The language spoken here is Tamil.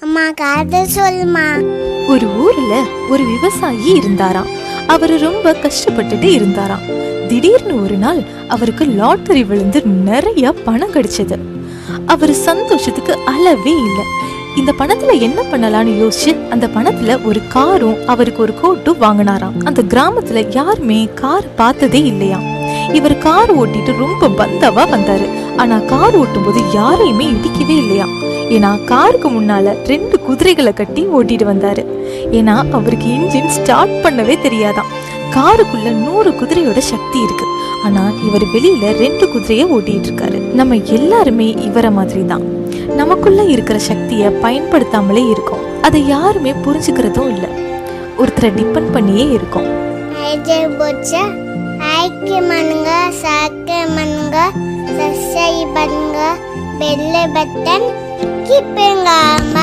அம்மா கதை சொல்லுமா. ஒரு ஊர்ல ஒரு விவசாயி இருந்தாராம். அவரு ரொம்ப கஷ்டப்பட்டுட்டு இருந்தாராம். திடீர்னு ஒரு நாள் அவருக்கு லாட்டரி விழுந்து நிறைய பணம் கிடைச்சது. அவரு சந்தோஷத்துக்கு அளவே இல்லை. இந்த பணத்துல என்ன பண்ணலாம்னு யோசிச்சு அந்த பணத்துல ஒரு காரும் அவருக்கு ஒரு கோட்டும் வாங்கினாராம். அந்த கிராமத்துல யாருமே கார் பார்த்ததே இல்லையா. இவர் கார் ஓட்டிட்டு ரொம்ப பந்தாவா வந்தாரு. ஆனா கார் ஓட்டும் போது யாரையுமே இடிக்கவே இல்லையா. ஏன்னா காருக்கு முன்னால 2 குதிரைகளை கட்டி ஓட்டிட்டு வந்தாரு. ஏன்னா அவருக்கு இன்ஜின் ஸ்டார்ட் பண்ணவே தெரியாதாம். காருக்குள்ள 100 குதிரையோட சக்தி இருக்கு. ஆனா இவர் வெளியில 2 குதிரையை ஓட்டிட்டு இருக்காரு. நம்ம எல்லாருமே இவரை மாதிரி தான். நமக்குள்ள இருக்கிற சக்தியை பயன்படுத்தாமலே இருக்கோம். அதை யாருமே புரிஞ்சுக்கிறதும் இல்லை. ஒருத்தரை டிபெண்ட் பண்ணியே இருக்கோம். சப்ஸ்கிரைப் பண்ணுங்க, பெல் பட்டன் கிளிக் பண்ணுங்க.